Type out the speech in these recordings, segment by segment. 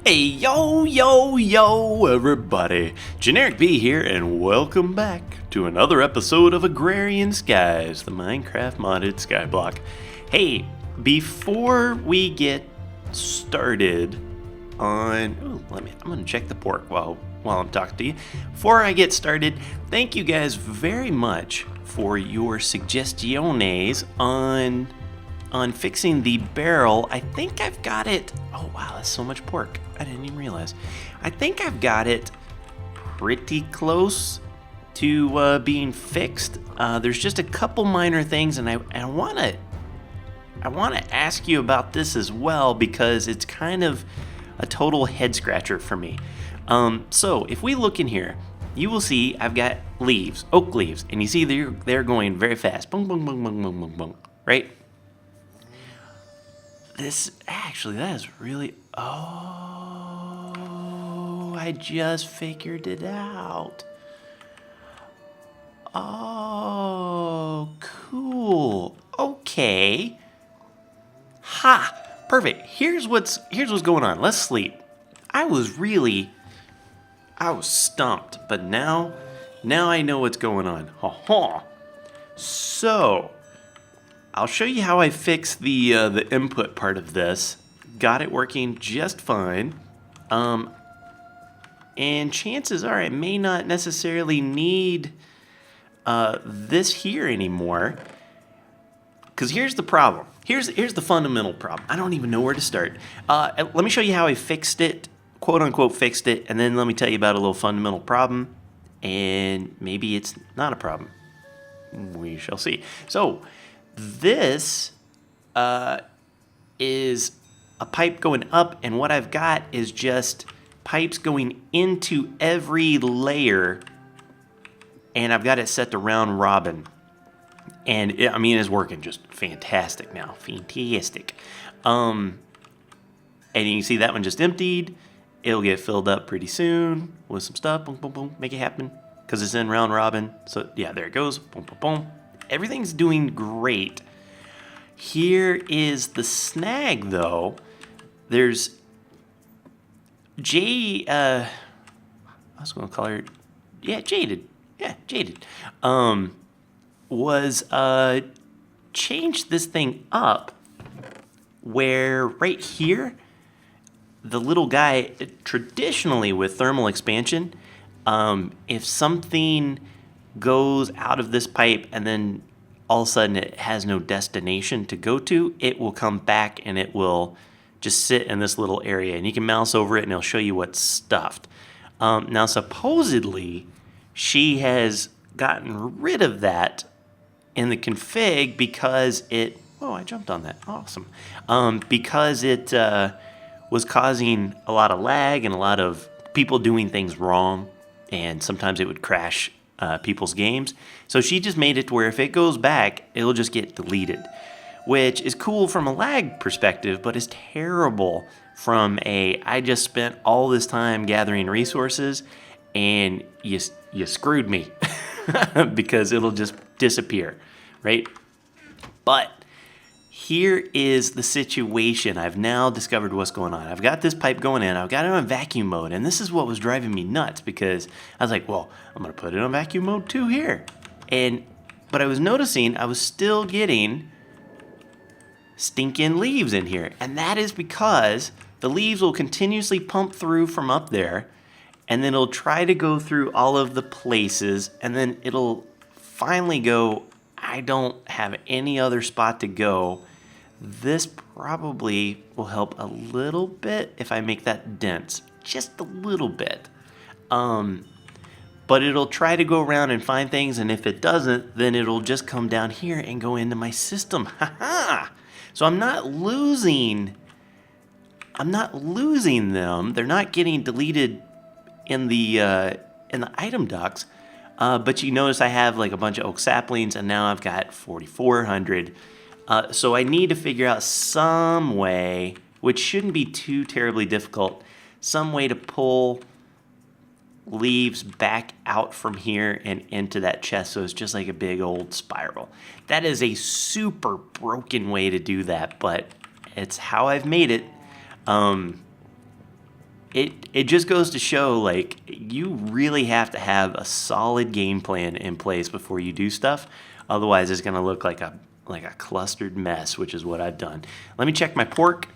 Hey, yo, everybody. Generikb here, and welcome back to another episode of Agrarian Skies, the Minecraft Modded Skyblock. Hey, before we get started on... I'm going to check the port while I'm talking to you. Before I get started, thank you guys very much for your suggestiones on fixing the barrel. I think I've got it. Oh wow, that's so much pork. I didn't even realize. I think I've got it pretty close to being fixed. There's just a couple minor things, and I want to ask you about this as well because it's kind of a total head scratcher for me. So if we look in here, you will see I've got leaves, oak leaves, and you see they're going very fast. Boom, boom, boom, boom, boom, boom, boom. Right? That is really, I just figured it out. Oh, cool. Okay. Ha, perfect. Here's what's going on. Let's sleep. I was stumped, but now I know what's going on. Ha. So, I'll show you how I fixed the input part of this. Got it working just fine. And chances are I may not necessarily need this here anymore. Because here's the problem. Here's the fundamental problem. I don't even know where to start. Let me show you how I fixed it, quote unquote fixed it, and then let me tell you about a little fundamental problem. And maybe it's not a problem. We shall see. So, this is a pipe going up, and what I've got is just pipes going into every layer, and I've got it set to round robin. And it's working just fantastic now. Fantastic. And you can see that one just emptied. It'll get filled up pretty soon with some stuff. Boom, boom, boom. Make it happen. Because it's in round robin. So, yeah, there it goes. Boom, boom, boom. Everything's doing great. Here is the snag, though. There's I was going to call her, Jaded. Yeah, Jaded. Changed this thing up where right here, the little guy, traditionally with thermal expansion, if something goes out of this pipe and then all of a sudden it has no destination to go to, it will come back and it will just sit in this little area, and you can mouse over it and it'll show you what's stuffed. Now supposedly she has gotten rid of that in the config because I jumped on that, awesome. Because it was causing a lot of lag and a lot of people doing things wrong, and sometimes it would crash people's games. So she just made it to where if it goes back, it'll just get deleted, which is cool from a lag perspective, but is terrible from I just spent all this time gathering resources and you screwed me because it'll just disappear, right? But here is the situation. I've now discovered what's going on. I've got this pipe going in. I've got it on vacuum mode. And this is what was driving me nuts because I was like, well, I'm going to put it on vacuum mode too here. But I was noticing I was still getting stinking leaves in here. And that is because the leaves will continuously pump through from up there. And then it'll try to go through all of the places. And then it'll finally go, I don't have any other spot to go. This probably will help a little bit if I make that dense, just a little bit. But it'll try to go around and find things, and if it doesn't, then it'll just come down here and go into my system. Ha! So I'm not losing them. They're not getting deleted in the item ducts. But you notice I have like a bunch of oak saplings, and now I've got 4,400. So I need to figure out some way, which shouldn't be too terribly difficult, some way to pull leaves back out from here and into that chest so it's just like a big old spiral. That is a super broken way to do that, but it's how I've made it. it just goes to show, like, you really have to have a solid game plan in place before you do stuff. Otherwise, it's gonna look like a clustered mess, which is what I've done. Let me check my pork.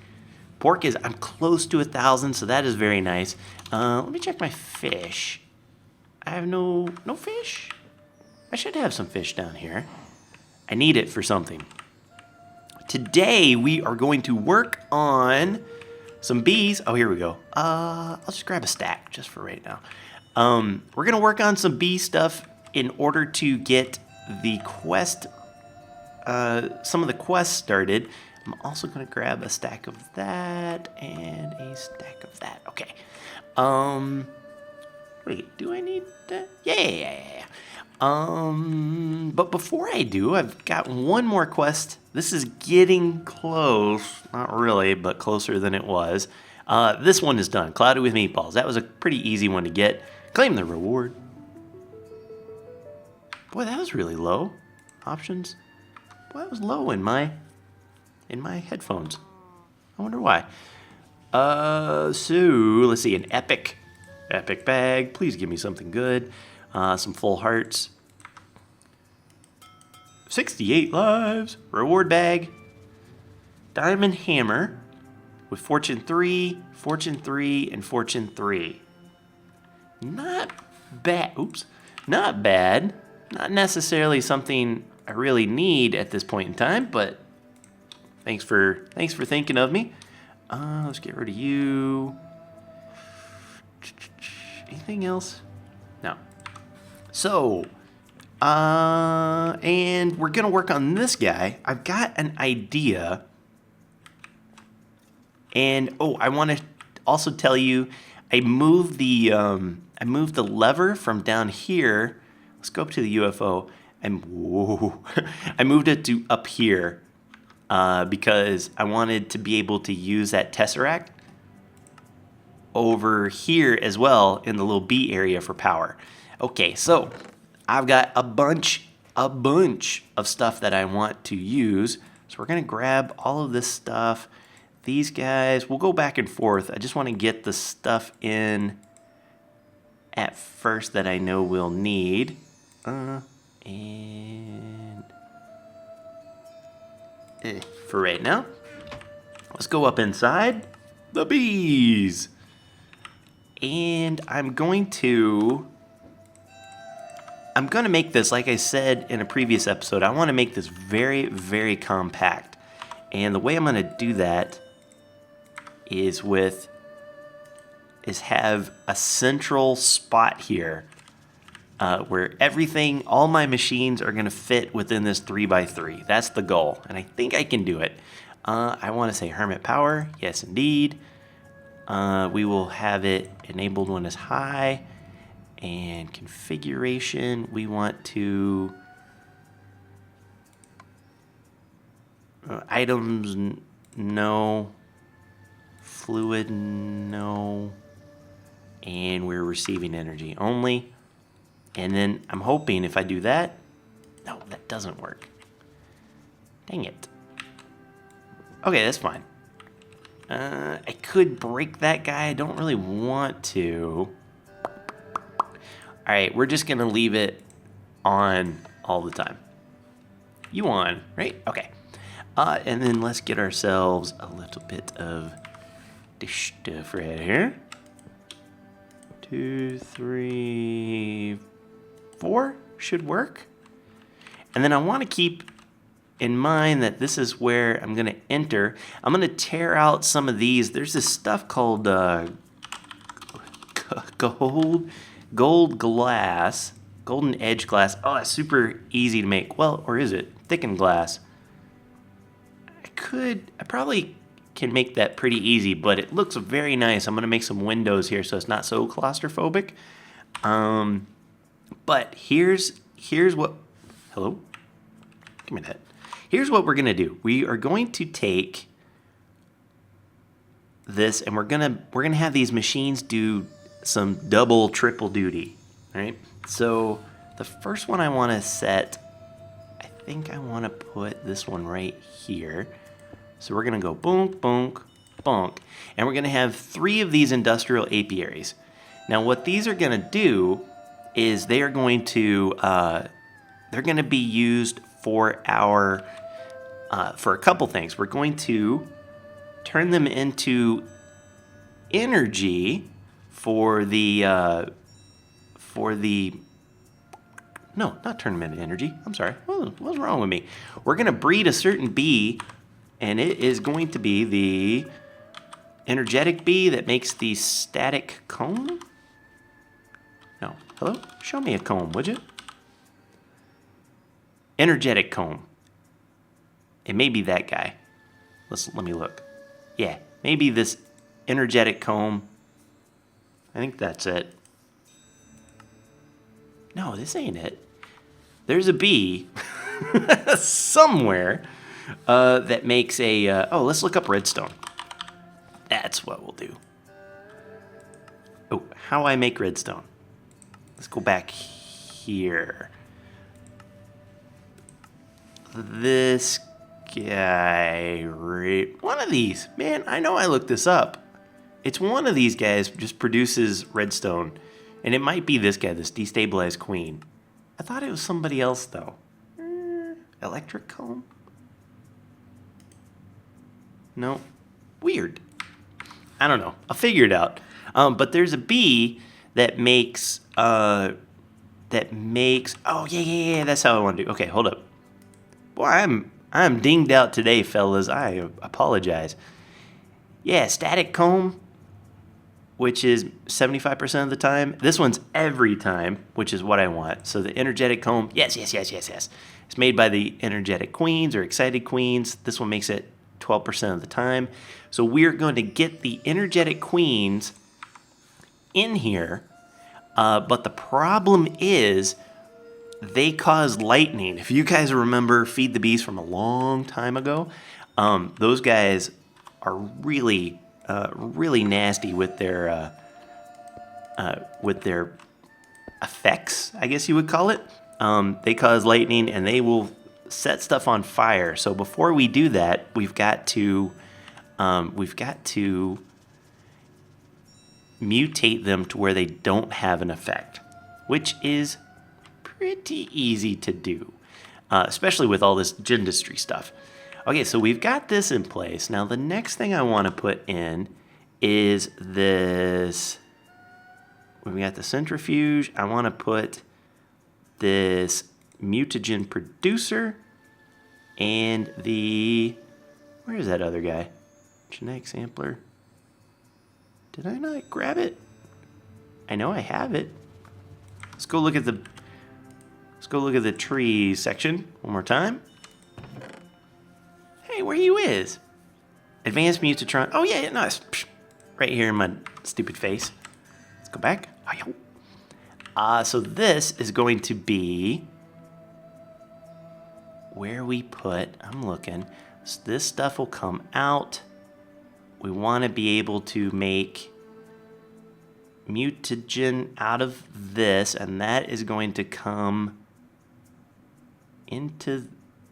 Pork is, I'm close to 1,000, so that is very nice. Let me check my fish. I have no fish. I should have some fish down here. I need it for something. Today we are going to work on some bees. Oh, here we go. I'll just grab a stack just for right now. We're gonna work on some bee stuff in order to get the quest, some of the quests started. I'm also gonna grab a stack of that and a stack of that. Okay. Wait, do I need that? Yeah. But before I do, I've got one more quest. This is getting close. Not really, but closer than it was. This one is done. Clouded with meatballs. That was a pretty easy one to get. Claim the reward. Boy, that was really low. Options. Boy, that was low in my headphones. I wonder why. So let's see. An epic bag. Please give me something good. Some full hearts. 68 lives. Reward bag. Diamond hammer with fortune 3, and fortune 3. Not bad. Oops. Not bad. Not necessarily something I really need at this point in time, but thanks for thinking of me. Let's get rid of you. Anything else? No. So, and we're gonna work on this guy. I've got an idea, and I want to also tell you, I moved the lever from down here. Let's go up to the UFO, and whoa, I moved it to up here because I wanted to be able to use that tesseract over here as well in the little B area for power. Okay, so I've got a bunch of stuff that I want to use. So we're gonna grab all of this stuff. These guys, we'll go back and forth. I just want to get the stuff in at first that I know we'll need. And for right now, let's go up inside the bees. And I'm going to make this, like I said in a previous episode, I want to make this very, very compact. And the way I'm going to do that is have a central spot here where all my machines are going to fit within this 3x3. That's the goal, and I think I can do it. I want to say Hermit power. Yes, indeed. We will have it enabled when it's high. And configuration, we want to items, no. Fluid, no. And we're receiving energy only. And then I'm hoping if I do that, no, that doesn't work. Dang it. Okay, that's fine. I could break that guy. I don't really want to. All right, we're just gonna leave it on all the time. You on, right? Okay. And then let's get ourselves a little bit of this stuff right here. 2, 3, 4 should work. And then I want to keep in mind that this is where I'm going to enter. I'm going to tear out some of these. There's this stuff called gold glass, golden edge glass. Oh, it's super easy to make. Well, or is it? Thickened glass. I probably can make that pretty easy, but it looks very nice. I'm going to make some windows here so it's not so claustrophobic. But here's what, hello? Give me that. Here's what we're going to do. We are going to take this and we're going to have these machines do some double, triple duty, right? So the first one I want to set, I think I want to put this one right here. So we're going to go bonk, bonk, bunk. And we're going to have 3 of these industrial apiaries. Now what these are going to do is they are going to they're going to be used for our for a couple things. We're going to turn them into energy for the no, not turn them into energy. I'm sorry. What's wrong with me? We're going to breed a certain bee, and it is going to be the energetic bee that makes the static comb. No. Hello? Show me a comb, would you? Energetic comb. It may be that guy. Let me look. Yeah, maybe this energetic comb. I think that's it. No, this ain't it. There's a bee somewhere that makes a... oh, let's look up redstone. That's what we'll do. Oh, how I make redstone. Let's go back here. This guy... One of these. Man, I know I looked this up. It's one of these guys just produces redstone. And it might be this guy, this destabilized queen. I thought it was somebody else, though. Electric comb? No. Weird. I don't know. I'll figure it out. But there's a bee that makes... Oh, yeah. That's how I want to do. Okay, hold up. Boy, I'm dinged out today, fellas. I apologize. Yeah, static comb, which is 75% of the time. This one's every time, which is what I want. So the energetic comb, yes. It's made by the energetic queens or excited queens. This one makes it 12% of the time. So we're going to get the energetic queens in here, but the problem is they cause lightning. If you guys remember Feed the Bees from a long time ago, those guys are really nasty with their effects, I guess you would call it. They cause lightning and they will set stuff on fire. So before we do that, we've got to mutate them to where they don't have an effect, which is pretty easy to do, especially with all this industry stuff. Okay, so we've got this in place. Now the next thing I want to put in is this. When we got the centrifuge, I want to put this mutagen producer and the... Where is that other guy? Genetic sampler. Did I not grab it? I know I have it. Let's go look at the tree section one more time. Hey, where you is? Advanced Mutatron. Oh yeah, no, it's right here in my stupid face. Let's go back. So this is going to be where we put, I'm looking, so this stuff will come out. We want to be able to make mutagen out of this, and that is going to come into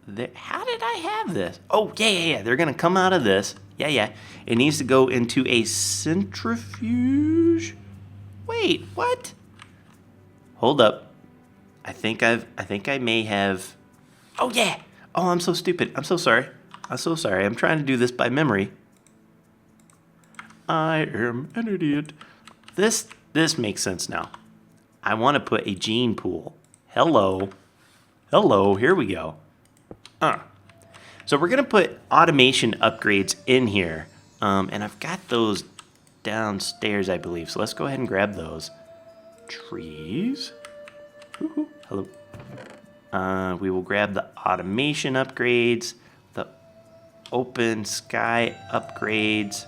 there. How did I have this? Oh, yeah. They're going to come out of this. Yeah. It needs to go into a centrifuge. Wait, what? Hold up. I think I may have... Oh, yeah. Oh, I'm so stupid. I'm so sorry. I'm trying to do this by memory. I am an idiot. This makes sense now. I want to put a gene pool. Hello, here we go. So we're going to put automation upgrades in here. And I've got those downstairs, I believe. So let's go ahead and grab those. Trees. Woo-hoo. Hello. We will grab the automation upgrades, the open sky upgrades,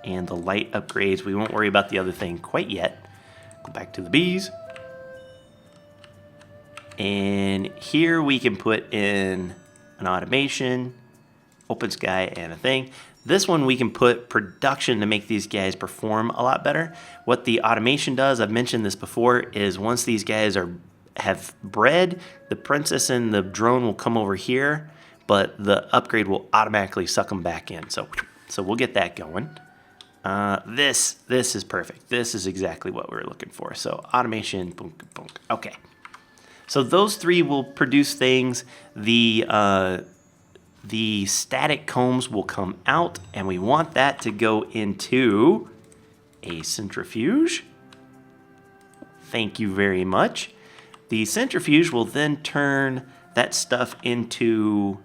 and the light upgrades. We won't worry about the other thing quite yet. Go back to the bees. And here we can put in an automation, open sky, and a thing. This one we can put production to make these guys perform a lot better. What the automation does, I've mentioned this before, is once these guys have bred, the princess and the drone will come over here, but the upgrade will automatically suck them back in. So So we'll get that going. This is perfect. This is exactly what we're looking for. So automation, boom, boom. Okay. So those three will produce things. The static combs will come out, and we want that to go into a centrifuge. Thank you very much. The centrifuge will then turn that stuff into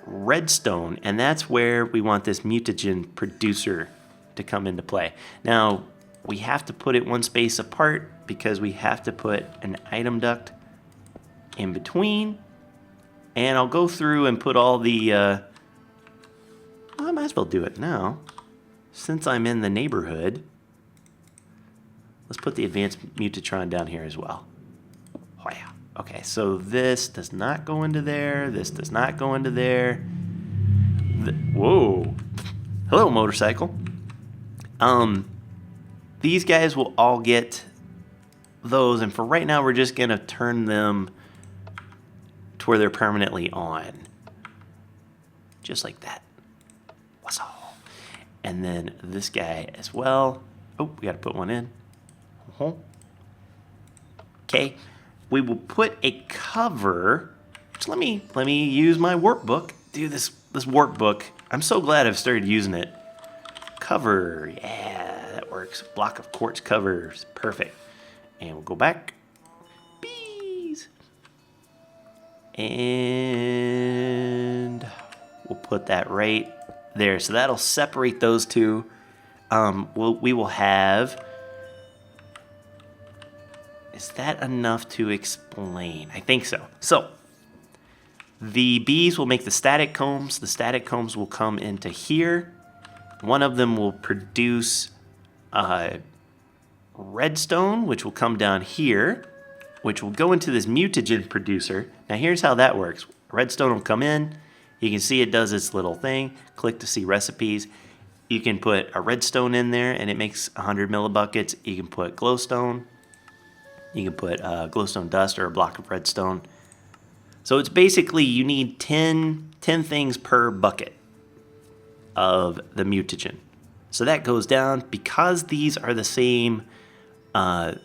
redstone, and that's where we want this mutagen producer to come into play. Now, we have to put it one space apart because we have to put an item duct in between. And I'll go through and put all the, well, I might as well do it now. Since I'm in the neighborhood, let's put the advanced mutatron down here as well. Oh yeah. Okay, so this does not go into there. This does not go into there. Whoa. Hello, motorcycle. These guys will all get those, and for right now, we're just gonna turn them to where they're permanently on. Just like that. What's all? And then this guy as well. Oh, we gotta put one in. Okay. We will put a cover. So let me use my workbook. Dude, this workbook, I'm so glad I've started using it. Cover, yeah, that works. Block of quartz covers, perfect. And we'll go back. Bees. And we'll put that right there. So that'll separate those two. We will have. Is that enough to explain? I think so. So, the bees will make the static combs. The static combs will come into here. One of them will produce redstone, which will come down here, which will go into this mutagen producer. Now, here's how that works. Redstone will come in. You can see it does its little thing. Click to see recipes. You can put a redstone in there, and it makes 100 millibuckets. You can put glowstone. You can put glowstone dust or a block of redstone. So it's basically you need 10 things per bucket of the mutagen. So that goes down because these are the same mod.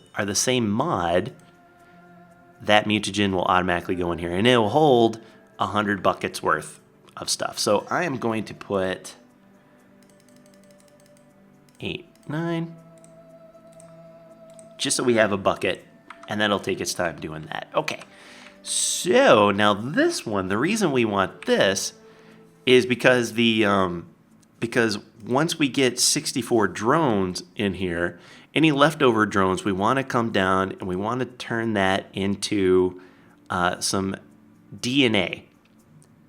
That mutagen will automatically go in here, and it will hold 100 buckets worth of stuff. So I am going to put 8, 9, just so we have a bucket. And that'll take its time doing that. Okay, so now this one, the reason we want this is because because once we get 64 drones in here, any leftover drones, we want to come down and we want to turn that into some DNA.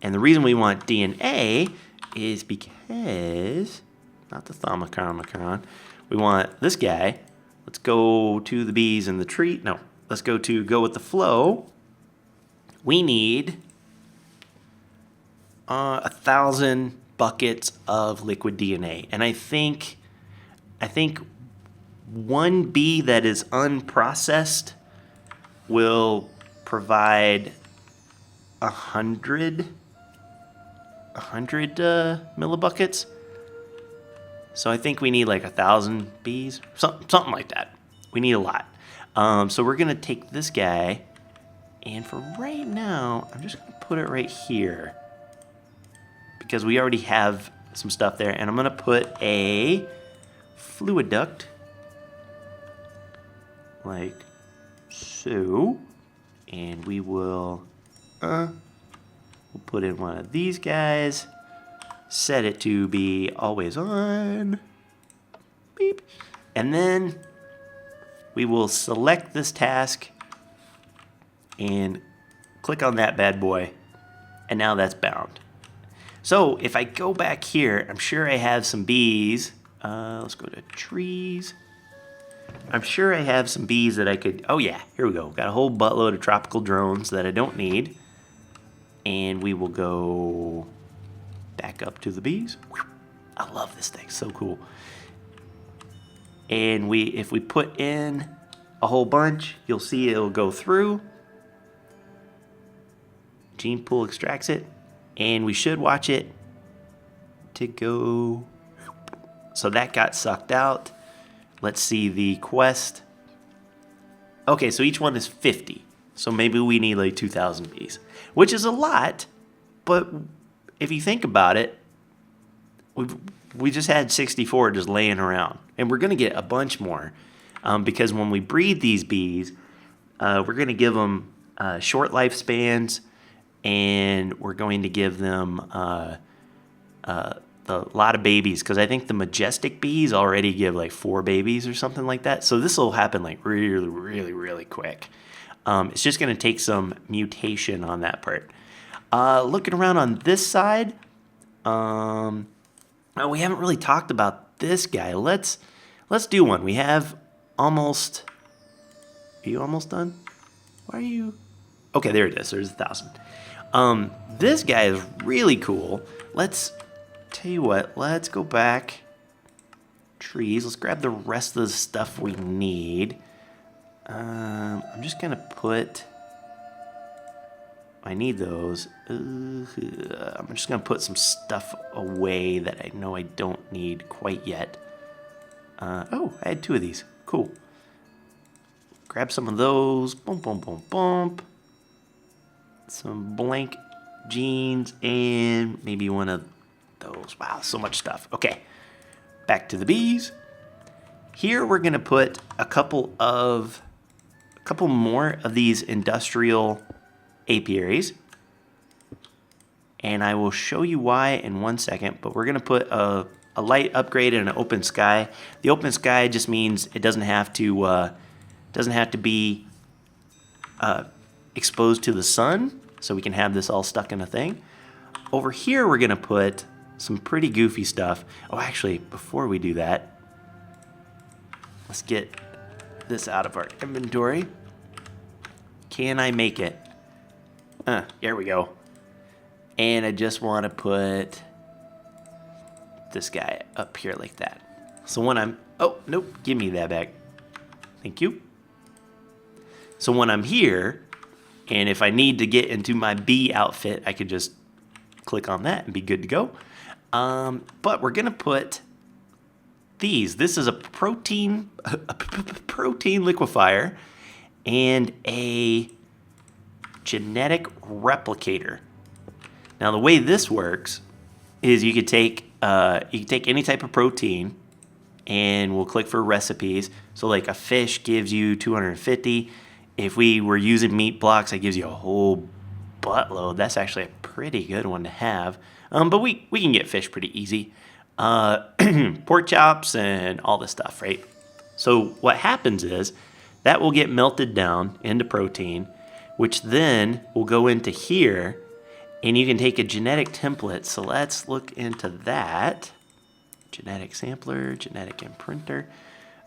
And the reason we want DNA is because, not the Thaumacaron, we want this guy. Let's go to the bees in the tree. No, let's go with the flow. We need 1,000 buckets of liquid DNA. And I think one bee that is unprocessed will provide 100 millibuckets. So I think we need like 1,000 bees, something like that. We need a lot. So we're gonna take this guy, and for right now, I'm just gonna put it right here because we already have some stuff there, and I'm gonna put a fluid duct like so, and we will we'll put in one of these guys. Set it to be always on. Beep. And then we will select this task and click on that bad boy. And now that's bound. So if I go back here, I'm sure I have some bees. Let's go to trees. I'm sure I have some bees that I could. Oh yeah, here we go. Got a whole buttload of tropical drones that I don't need. And we will go back up to the bees. I love this thing, so cool. And if we put in a whole bunch, you'll see it'll go through. Gene pool extracts it, and we should watch it to go. So that got sucked out. Let's see the quest. Okay, so each one is 50. So maybe we need like 2,000 bees, which is a lot. But if you think about it, we just had 64 just laying around. And we're going to get a bunch more because when we breed these bees, we're going to give them short lifespans, and we're going to give them a lot of babies, because I think the majestic bees already give like 4 babies or something like that. So this will happen like really, really, really quick. It's just going to take some mutation on that part. Looking around on this side, we haven't really talked about this guy. Let's do one. We have almost. Are you almost done? Why are you? Okay, there it is. There's 1,000. This guy is really cool. Let's tell you what. Let's go back. Trees. Let's grab the rest of the stuff we need. I'm just gonna put. I need those. I'm just going to put some stuff away that I know I don't need quite yet. Oh, I had 2 of these. Cool. Grab some of those. Boom, boom, boom, boom. Some blank jeans and maybe one of those. Wow, so much stuff. Okay, back to the bees. Here we're going to put a couple more of these industrial apiaries, and I will show you why in 1 second, but we're going to put a light upgrade and an open sky. The open sky just means it doesn't have to be exposed to the sun, so we can have this all stuck in a thing. Over here we're going to put some pretty goofy stuff. Oh, actually, before we do that, let's get this out of our inventory. Can I make it? Here we go. And I just want to put this guy up here like that. So when I'm... Oh, nope. Give me that back. Thank you. So when I'm here, and if I need to get into my bee outfit, I could just click on that and be good to go. But we're going to put these. This is a protein liquefier and a genetic replicator. Now the way this works is you could take any type of protein, and we'll click for recipes. So like a fish gives you 250. If we were using meat blocks, that gives you a whole buttload. That's actually a pretty good one to have. But we can get fish pretty easy. Pork chops and all this stuff, right? So what happens is that will get melted down into protein, which then will go into here, and you can take a genetic template. So let's look into that. Genetic sampler, genetic imprinter.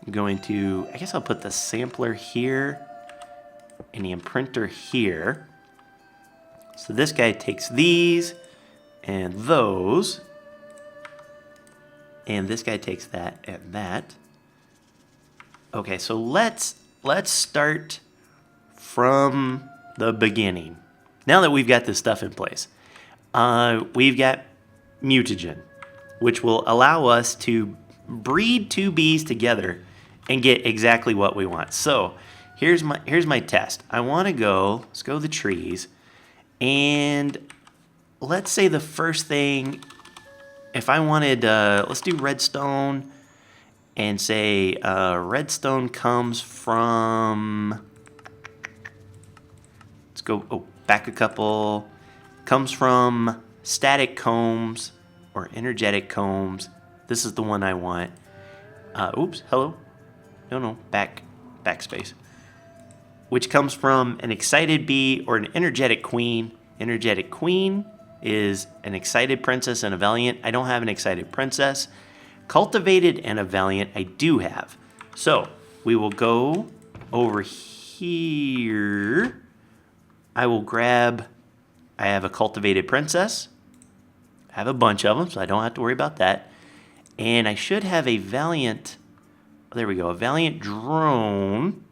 I'm going to, I guess I'll put the sampler here and the imprinter here. So this guy takes these and those, and this guy takes that and that. Okay, so let's start from the beginning. Now that we've got this stuff in place, we've got mutagen, which will allow us to breed 2 bees together and get exactly what we want. So here's my test. I want to go, let's go to the trees, and let's say the first thing, if I wanted, let's do redstone, and say redstone comes from, let's go back a couple, comes from static combs or energetic combs. This is the one I want. Oops, hello. No, backspace. Which comes from an excited bee or an energetic queen. Energetic queen is an excited princess and a valiant. I don't have an excited princess. Cultivated and a valiant I do have. So we will go over here. I will grab, I have a cultivated princess. I have a bunch of them, so I don't have to worry about that. And I should have a valiant, there we go, a valiant drone.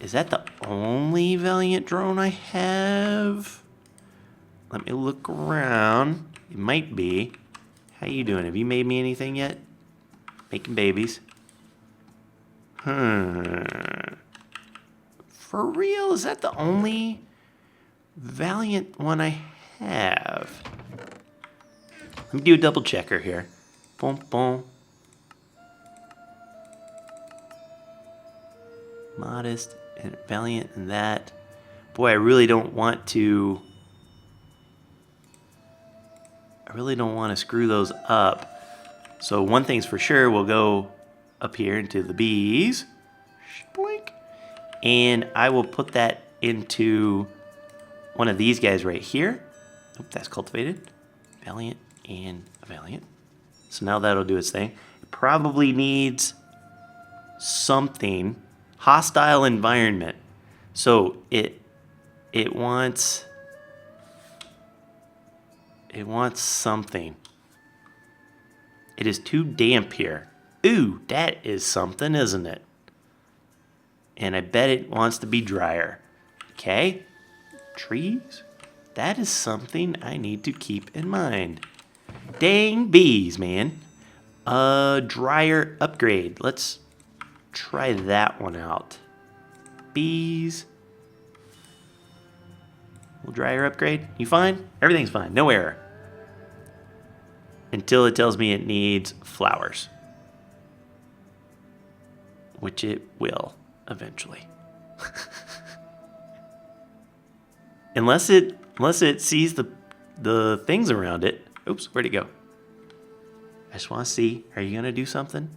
Is that the only valiant drone I have? Let me look around. It might be. How you doing? Have you made me anything yet? Making babies. For real? Is that the only Valiant one I have? Let me do a double checker here. Boom, boom. Modest and Valiant and that. Boy, I really don't want to screw those up. So one thing's for sure, we'll go up here into the bees. Boink. And I will put that into one of these guys right here. Oh, that's cultivated. Valiant and a Valiant. So now that'll do its thing. It probably needs something. Hostile environment. So it wants something. It is too damp here. Ooh, that is something, isn't it? And I bet it wants to be drier. Okay. Trees. That is something I need to keep in mind. Dang bees, man. Dryer upgrade. Let's try that one out. Bees. Little dryer upgrade. You fine? Everything's fine. No error. Until it tells me it needs flowers. Which it will eventually. Unless it sees the things around it. Oops, where'd it go? I just want to see. Are you going to do something?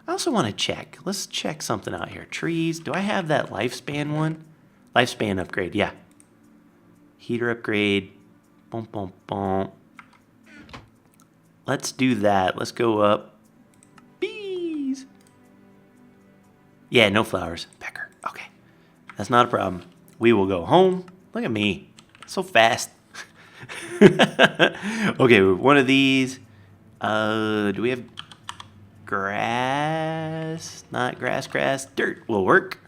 I also want to check. Let's check something out here. Trees. Do I have that lifespan one? Lifespan upgrade, yeah. Heater upgrade. Boom, boom, boom. Let's do that. Let's go up. Bees. Yeah, no flowers. Pecker. Okay. That's not a problem. We will go home. Look at me. So fast. Okay, one of these. Do we have grass? Not grass. Dirt will work.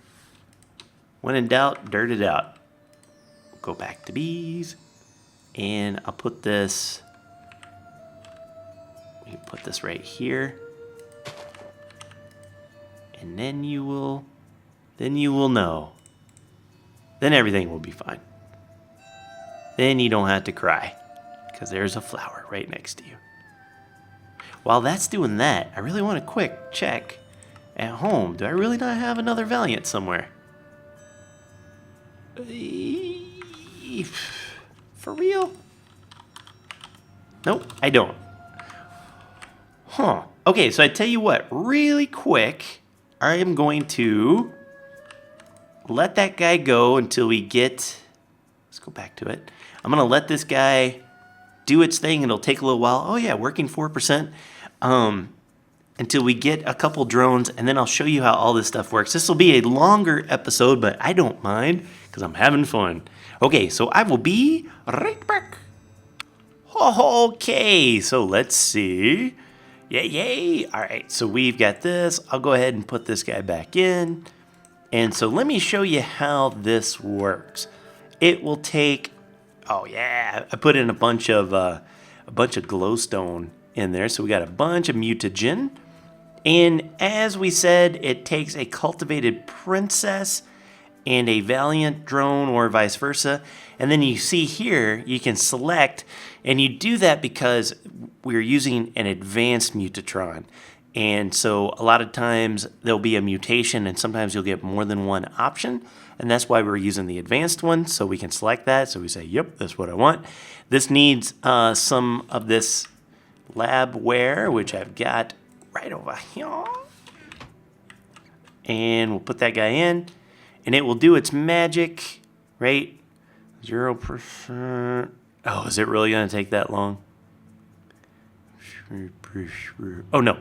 When in doubt, dirt it out. Go back to bees. And I'll put this. We can put this right here. And then you will know. Then everything will be fine. Then you don't have to cry. Because there's a flower right next to you. While that's doing that, I really want a quick check at home. Do I really not have another Valiant somewhere? For real? Nope, I don't. Huh. Okay, so I tell you what, really quick, I am going to let that guy go until we get... Let's go back to it. I'm going to let this guy do its thing. It'll take a little while. Oh yeah, working 4%. Until we get a couple drones, and then I'll show you how all this stuff works. This will be a longer episode, but I don't mind, because I'm having fun. Okay, so I will be right back. Okay, so let's see. Yay. All right, so we've got this. I'll go ahead and put this guy back in. And so let me show you how this works. It will take, oh yeah, I put in a bunch of glowstone in there. So we got a bunch of mutagen. And as we said, it takes a cultivated princess and a Valiant drone or vice versa. And then you see here, you can select, and you do that because we're using an advanced mutatron. And so a lot of times there'll be a mutation, and sometimes you'll get more than one option. And that's why we're using the advanced one, so we can select that. So we say, yep, that's what I want. This needs some of this labware, which I've got right over here. And we'll put that guy in, and it will do its magic, right? 0%. Oh, is it really going to take that long? Oh, no.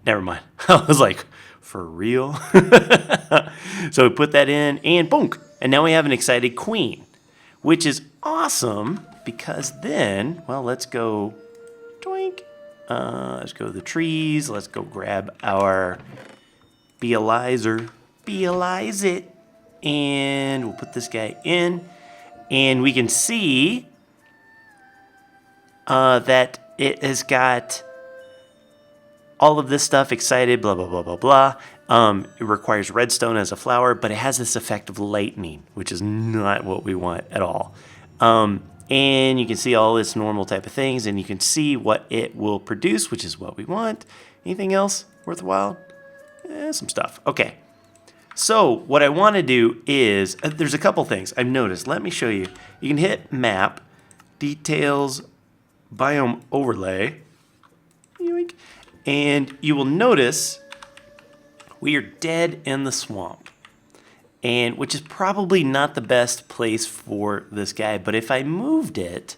Never mind. I was like, for real? So we put that in, and boom. And now we have an excited queen, which is awesome because then, well, let's go doink. Let's go to the trees. Let's go grab our Bealizer. Bealize it. And we'll put this guy in. And we can see that it has got all of this stuff excited, blah, blah, blah, blah, blah. It requires redstone as a flower, but it has this effect of lightning, which is not what we want at all. And you can see all this normal type of things, and you can see what it will produce, which is what we want. Anything else worthwhile? Some stuff. Okay. So what I want to do is, there's a couple things I've noticed. Let me show you. You can hit Map, Details, Biome Overlay, and you will notice we are dead in the swamp, and which is probably not the best place for this guy. But if I moved it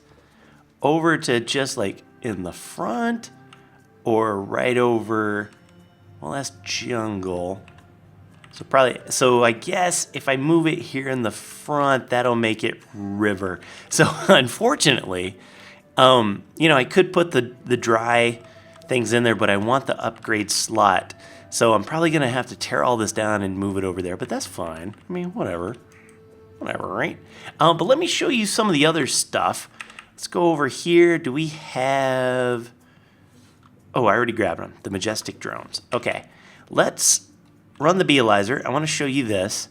over to just like in the front or right over, well, that's jungle. So I guess if I move it here in the front, that'll make it river. So unfortunately, I could put the dry things in there, but I want the upgrade slot. So I'm probably going to have to tear all this down and move it over there, but that's fine. I mean, whatever, right? But let me show you some of the other stuff. Let's go over here. Do we have... Oh, I already grabbed them. The majestic drones. Okay, let's run the Beealizer. I want to show you this.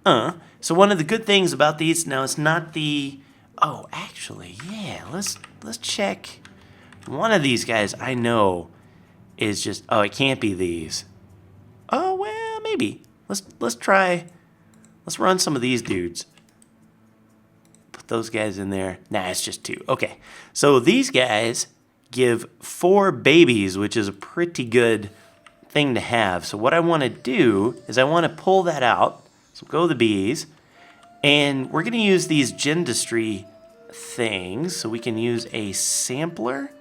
So one of the good things about these, now it's not the... Oh, actually, yeah, let's check. One of these guys I know is just... Oh, it can't be these. Oh, well, maybe. Let's try... Let's run some of these dudes. Put those guys in there. Nah, it's just 2. Okay, so these guys give 4 babies, which is a pretty good thing to have. So what I want to do is I want to pull that out. So go to the bees, and we're going to use these Gendustry things. So we can use a sampler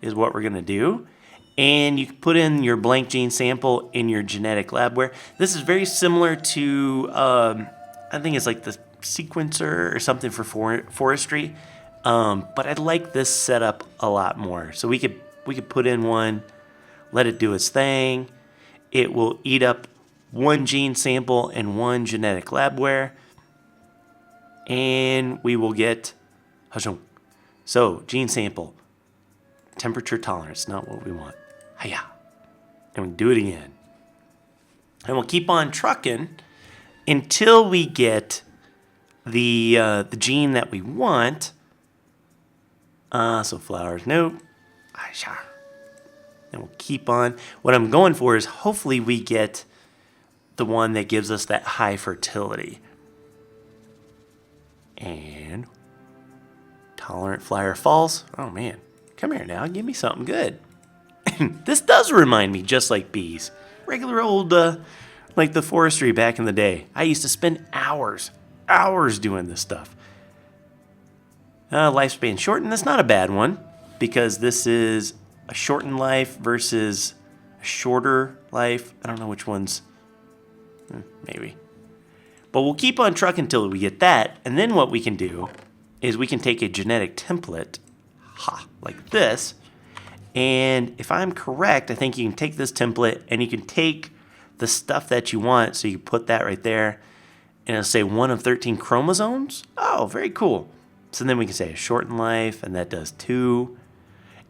is what we're going to do. And you can put in your blank gene sample in your genetic labware. This is very similar to, I think it's like the sequencer or something for forestry. But I like this setup a lot more. So we could put in one, let it do its thing. It will eat up 1 gene sample and 1 genetic labware. And we will get, so gene sample, temperature tolerance, not what we want. Hiya. And we do it again. And we'll keep on trucking until we get the gene that we want. So flowers, nope. And we'll keep on. What I'm going for is hopefully we get the one that gives us that high fertility. And tolerant flyer false. Oh man, come here now, give me something good. This does remind me just like bees. Regular old, like the forestry back in the day. I used to spend hours doing this stuff. Lifespan shortened, that's not a bad one, because this is a shortened life versus a shorter life. I don't know which one's, maybe. But we'll keep on trucking until we get that, and then what we can do is we can take a genetic template, like this, and if I'm correct, I think you can take this template and you can take the stuff that you want, so you put that right there, and it'll say 1 of 13 chromosomes. Oh, very cool. So then we can say a shortened life, and that does 2.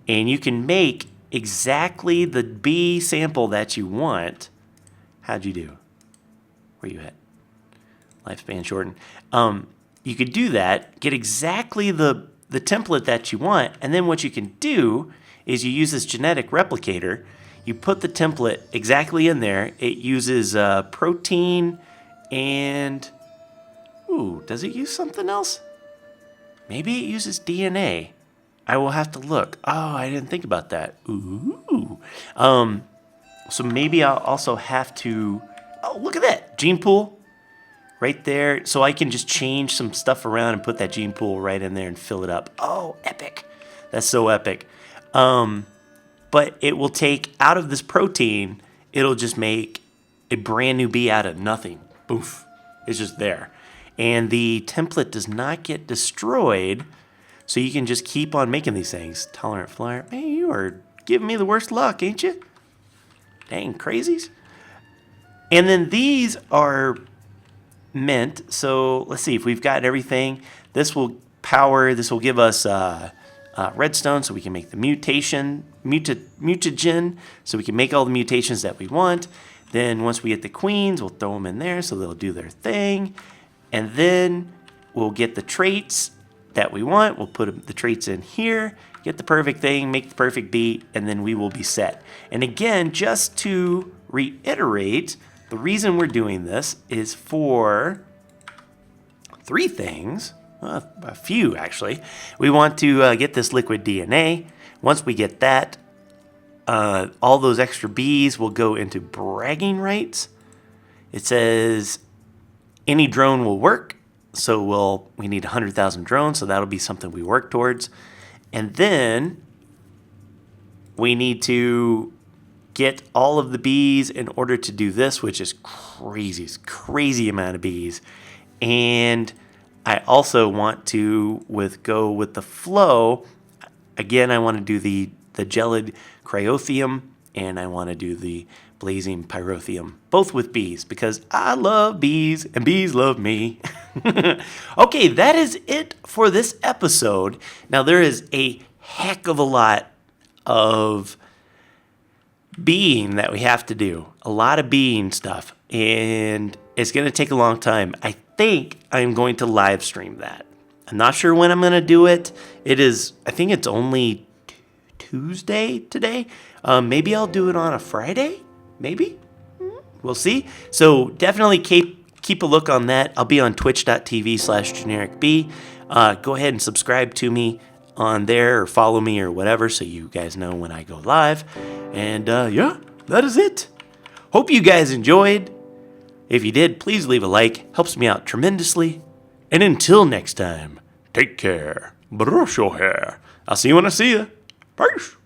And you can make exactly the bee sample that you want. How'd you do? Where you at? Lifespan shortened. You could do that, get exactly the template that you want, and then what you can do is you use this genetic replicator. You put the template exactly in there. It uses protein and... Ooh, does it use something else? Maybe it uses DNA. I will have to look. Oh, I didn't think about that. Ooh. So maybe I'll also have to... Oh, look at that. Gene pool right there. So I can just change some stuff around and put that gene pool right in there and fill it up. Oh, epic. That's so epic. But it will take out of this protein, it'll just make a brand new bee out of nothing. Boof. It's just there. And the template does not get destroyed, so you can just keep on making these things. Tolerant flyer. Man, you are giving me the worst luck, ain't you? Dang crazies. And then these are meant, so let's see if we've got everything. This will give us redstone so we can make the mutagen, so we can make all the mutations that we want. Then once we get the queens, we'll throw them in there so they'll do their thing. And then we'll get the traits that we want. We'll put the traits in here, get the perfect thing, make the perfect beat, and then we will be set. And again, just to reiterate, the reason we're doing this is for 3 things. A few, actually. We want to get this liquid DNA. Once we get that, all those extra bees will go into bragging rights. It says any drone will work. So we need 100,000 drones, so that'll be something we work towards. And then we need to get all of the bees in order to do this, which is crazy. It's crazy amount of bees. And I also want to go with the flow. Again, I want to do the gelid cryothium, and I want to do the blazing pyrotheum, both with bees, because I love bees and bees love me. Okay, that is it for this episode. Now, there is a heck of a lot of being that we have to do, a lot of being stuff, and it's going to take a long time. I think I'm going to live stream that. I'm not sure when I'm going to do it. I think it's only Tuesday today. Maybe I'll do it on a Friday. Maybe. We'll see. So definitely keep a look on that. I'll be on twitch.tv/generikb. Go ahead and subscribe to me on there or follow me or whatever so you guys know when I go live. And yeah, that is it. Hope you guys enjoyed. If you did, please leave a like. Helps me out tremendously. And until next time, take care. Brush your hair. I'll see you when I see you. Peace.